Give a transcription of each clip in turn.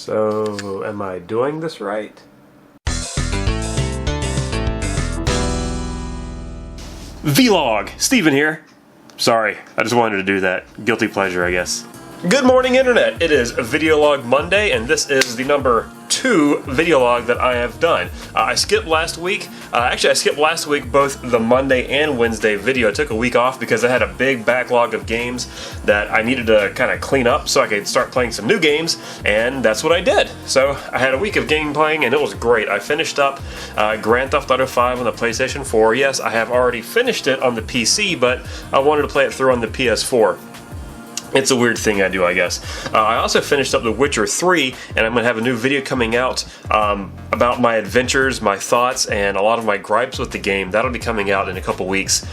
So, am I doing this right? Vlog! Steven here. Sorry, I just wanted to do that. Guilty pleasure, I guess. Good morning, Internet! It is Videolog Monday, and this is the number 2 videolog that I have done. I skipped last week. Actually, I skipped last week both the Monday and Wednesday video. I took a week off because I had a big backlog of games that I needed to kind of clean up so I could start playing some new games, and that's what I did. So I had a week of game playing, and it was great. I finished up Grand Theft Auto 5 on the PlayStation 4. Yes, I have already finished it on the PC, but I wanted to play it through on the PS4. It's a weird thing I do, I guess. I also finished up The Witcher 3, and I'm going to have a new video coming out about my adventures, my thoughts, and a lot of my gripes with the game. That'll be coming out in a couple weeks.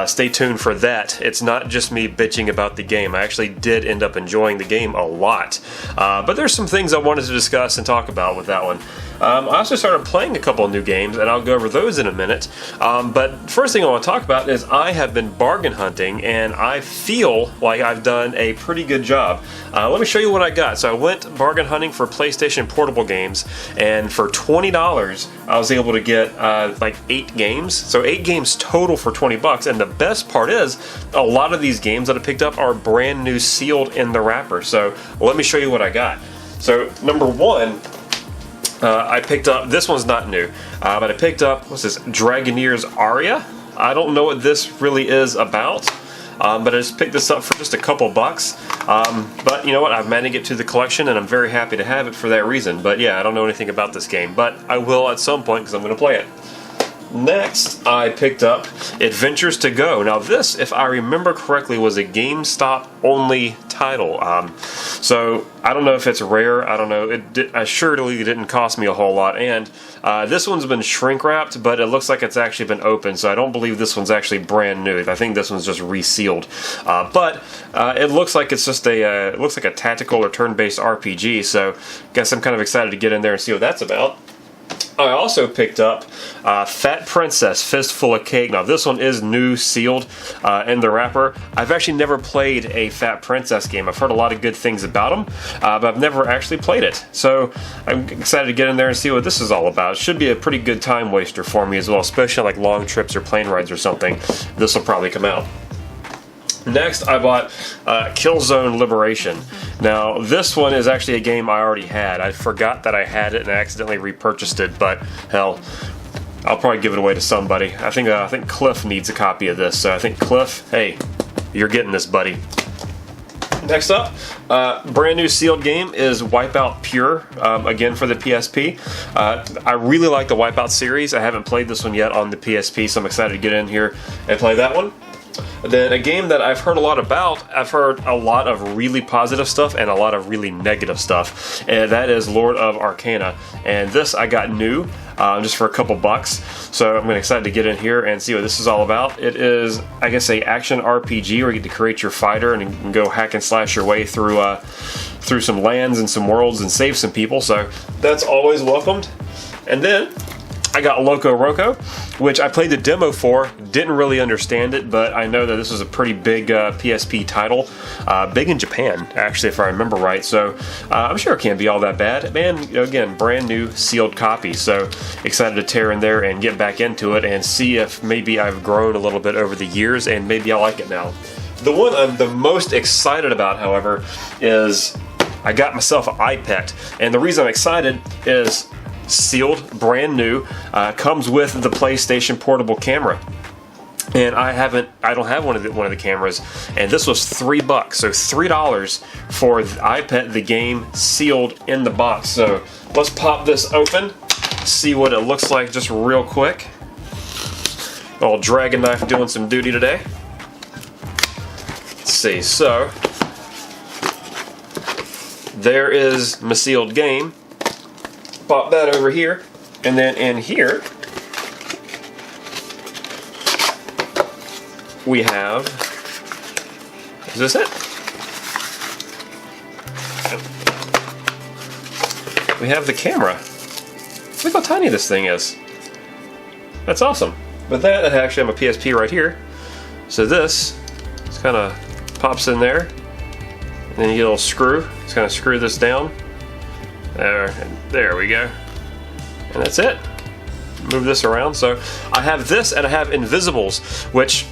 Stay tuned for that. It's not just me bitching about the game. I actually did end up enjoying the game a lot. But there's some things I wanted to discuss and talk about with that one. I also started playing a couple of new games, and I'll go over those in a minute. But first thing I want to talk about is I have been bargain hunting, and I feel like I've done a pretty good job. Let me show you what I got. So I went bargain hunting for PlayStation Portable games, and for $20 I was able to get like 8 games. So 8 games total for $20, and the best part is a lot of these games that I picked up are brand new, sealed in the wrapper. So let me show you what I got. So number 1, I picked up, this one's not new, but I picked up, what's this, Dragoneer's Aria? I don't know what this really is about, but I just picked this up for just a couple bucks. But you know what, I've managed to get to the collection, and I'm very happy to have it for that reason. But yeah, I don't know anything about this game, but I will at some point because I'm going to play it. Next, I picked up Adventures to Go. Now this, if I remember correctly, was a GameStop only title. So I don't know if it's rare. I don't know. It assuredly didn't cost me a whole lot. And this one's been shrink wrapped, but it looks like it's actually been opened. So I don't believe this one's actually brand new. I think this one's just resealed. But it looks like it's just a it looks like a tactical or turn-based RPG. So I guess I'm kind of excited to get in there and see what that's about. I also picked up Fat Princess, Fistful of Cake. Now this one is new, sealed in the wrapper. I've actually never played a Fat Princess game. I've heard a lot of good things about them, but I've never actually played it. So I'm excited to get in there and see what this is all about. It should be a pretty good time waster for me as well, especially like long trips or plane rides or something. This will probably come out. Next, I bought Killzone Liberation. Now, this one is actually a game I already had. I forgot that I had it and I accidentally repurchased it, but hell, I'll probably give it away to somebody. I think Cliff needs a copy of this, so I think Cliff, hey, you're getting this, buddy. Next up, brand new sealed game is Wipeout Pure, again for the PSP. I really like the Wipeout series. I haven't played this one yet on the PSP, so I'm excited to get in here and play that one. Then a game that I've heard a lot about, I've heard a lot of really positive stuff and a lot of really negative stuff, and that is Lord of Arcana. And this I got new, just for a couple bucks, so I'm excited to get in here and see what this is all about. It is, I guess, a action RPG where you get to create your fighter and you can go hack and slash your way through through some lands and some worlds and save some people, so that's always welcomed. And then I got Loco Roco, which I played the demo for, didn't really understand it, but I know that this was a pretty big PSP title, big in Japan, actually, if I remember right, so I'm sure it can't be all that bad. And again, brand new sealed copy, so excited to tear in there and get back into it and see if maybe I've grown a little bit over the years and maybe I like it now. The one I'm the most excited about, however, is I got myself an iPad, and the reason I'm excited is sealed, brand new, comes with the PlayStation Portable camera, and I don't have one of the cameras, and this was $3, so $3 for the iPad, the game, sealed in the box. So let's pop this open, see what it looks like just real quick. Old dragon knife doing some duty today. Let's see, so there is my sealed game. Pop that over here, and then in here we have, is this it? We have the camera. Look how tiny this thing is. That's awesome. But that, I actually have a PSP right here. So this just kind of pops in there, and then you get a little screw. Just kind of screw this down. There we go. And that's it. Move this around. So I have this, and I have Invisibles, which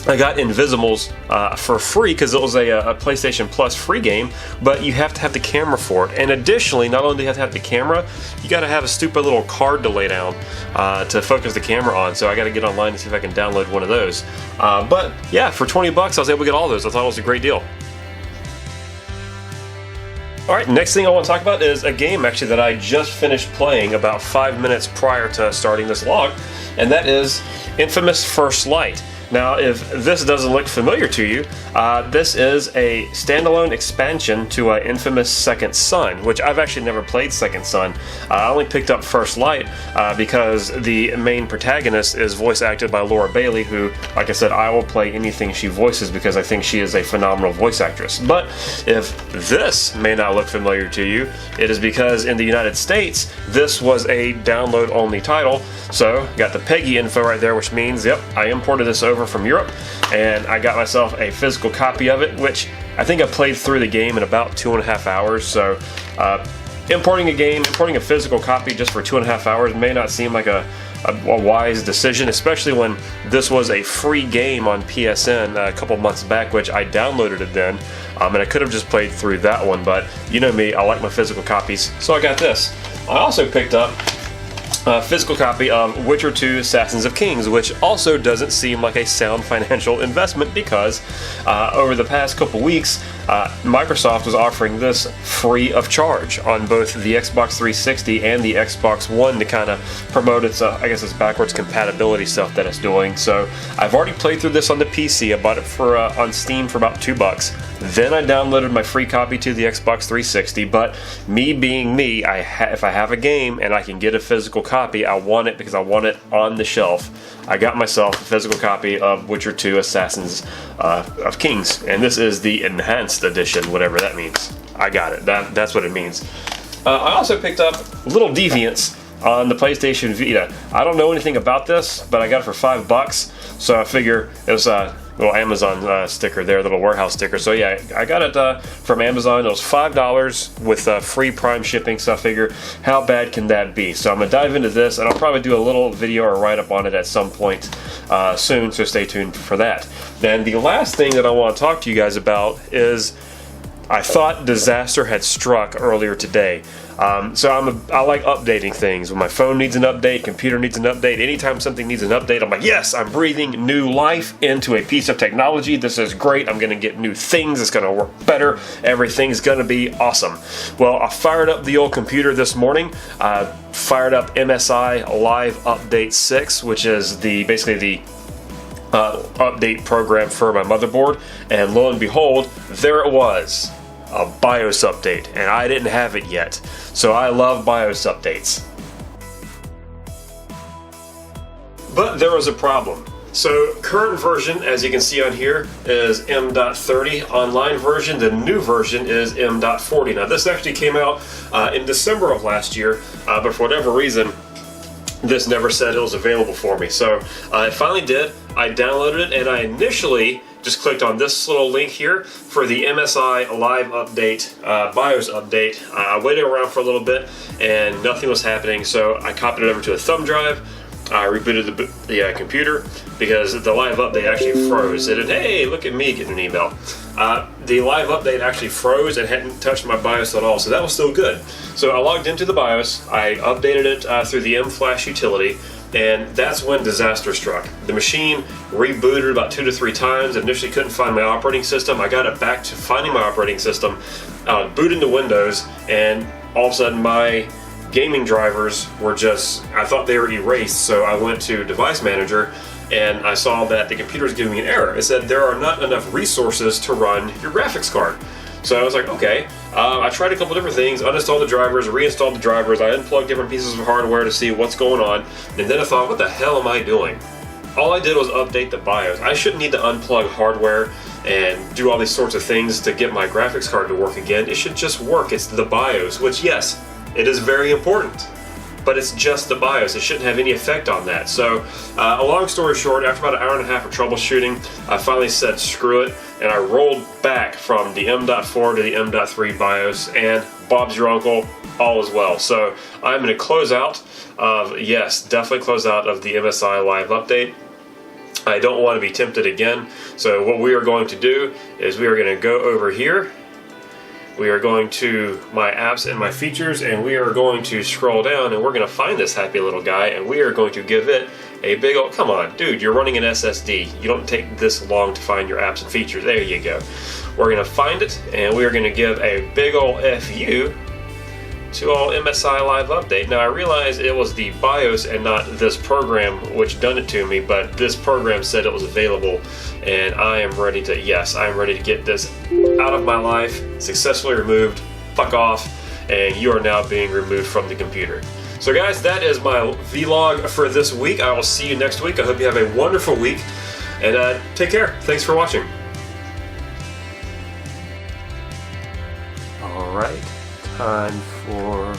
I got Invisibles for free because it was a PlayStation Plus free game, but you have to have the camera for it. And additionally, not only do you have to have the camera, you got to have a stupid little card to lay down to focus the camera on. So I got to get online to see if I can download one of those. But yeah, for 20 bucks, I was able to get all those. I thought it was a great deal. Alright, next thing I want to talk about is a game actually that I just finished playing about 5 minutes prior to starting this log, and that is Infamous First Light. Now, if this doesn't look familiar to you, this is a standalone expansion to Infamous Second Son, which I've actually never played Second Son. I only picked up First Light because the main protagonist is voice acted by Laura Bailey, who, like I said, I will play anything she voices because I think she is a phenomenal voice actress. But if this may not look familiar to you, it is because in the United States, this was a download-only title. So, got the PEGI info right there, which means, yep, I imported this over from Europe, and I got myself a physical copy of it, which I think I played through the game in about 2.5 hours. So importing a physical copy just for 2.5 hours may not seem like a wise decision, especially when this was a free game on PSN a couple months back, which I downloaded it then, and I could have just played through that one, but you know me, I like my physical copies, so I got this. I also picked up a physical copy of Witcher 2 Assassins of Kings, which also doesn't seem like a sound financial investment because over the past couple weeks, Microsoft was offering this free of charge on both the Xbox 360 and the Xbox One to kind of promote its, I guess it's backwards compatibility stuff that it's doing. So I've already played through this on the PC. I bought it for on Steam for about $2. Then I downloaded my free copy to the Xbox 360, but me being me, if I have a game and I can get a physical copy, I want it because I want it on the shelf. I got myself a physical copy of Witcher 2 Assassins of Kings, and this is the Enhanced Edition, whatever that means. I got it. That's what it means. I also picked up Little Deviants on the PlayStation Vita. I don't know anything about this, but I got it for $5, so I figure it was little Amazon sticker there, little warehouse sticker. So yeah, I got it from Amazon. It was $5 with free Prime shipping, so I figure how bad can that be? So I'm gonna dive into this, and I'll probably do a little video or write-up on it at some point soon, so stay tuned for that. Then the last thing that I want to talk to you guys about is I thought disaster had struck earlier today. So I like updating things. When my phone needs an update, computer needs an update, anytime something needs an update, I'm like, yes, I'm breathing new life into a piece of technology. This is great. I'm going to get new things. It's going to work better. Everything's going to be awesome. Well, I fired up the old computer this morning. Fired up MSI Live Update 6, which is basically the update program for my motherboard, and lo and behold, there it was. A BIOS update, and I didn't have it yet. So I love BIOS updates. But there was a problem. So current version, as you can see on here, is M.30. Online version, the new version, is M.40. Now this actually came out in December of last year, but for whatever reason, this never said it was available for me. So it finally did. I downloaded it, and I initially just clicked on this little link here for the MSI Live Update, BIOS update. I waited around for a little bit and nothing was happening, so I copied it over to a thumb drive. I rebooted the computer because the live update actually froze. It did, hey, look at me getting an email. The live update actually froze and hadn't touched my BIOS at all, so that was still good. So I logged into the BIOS, I updated it through the M-Flash utility, and that's when disaster struck. The machine rebooted about 2 to 3 times. Initially couldn't find my operating system. I got it back to finding my operating system, boot into Windows, and all of a sudden my gaming drivers were just, I thought they were erased, so I went to Device Manager and I saw that the computer was giving me an error. It said there are not enough resources to run your graphics card. So I was like, okay. I tried a couple different things, uninstalled the drivers, reinstalled the drivers, I unplugged different pieces of hardware to see what's going on, and then I thought, what the hell am I doing? All I did was update the BIOS. I shouldn't need to unplug hardware and do all these sorts of things to get my graphics card to work again. It should just work. It's the BIOS, which, yes, it is very important. but it's just the BIOS. It shouldn't have any effect on that. So a long story short, after about an hour and a half of troubleshooting, I finally said screw it, and I rolled back from the M.4 to the M.3 BIOS, and Bob's your uncle, all is well. So I'm going to close out of, yes, definitely close out of the MSI Live Update. I don't want to be tempted again, so what we are going to do is we are going to go over here. We are going to my apps and my features, and we are going to scroll down, and we're going to find this happy little guy, and we are going to give it a big old, come on, dude, you're running an SSD. You don't take this long to find your apps and features. There you go. We're going to find it, and we are going to give a big old FU to all MSI Live Update. Now I realize it was the BIOS and not this program which done it to me, but this program said it was available, and I am ready to, yes, I am ready to get this out of my life, successfully removed, fuck off, and you are now being removed from the computer. So guys, that is my vlog for this week. I will see you next week. I hope you have a wonderful week, and take care. Thanks for watching. Alright, time for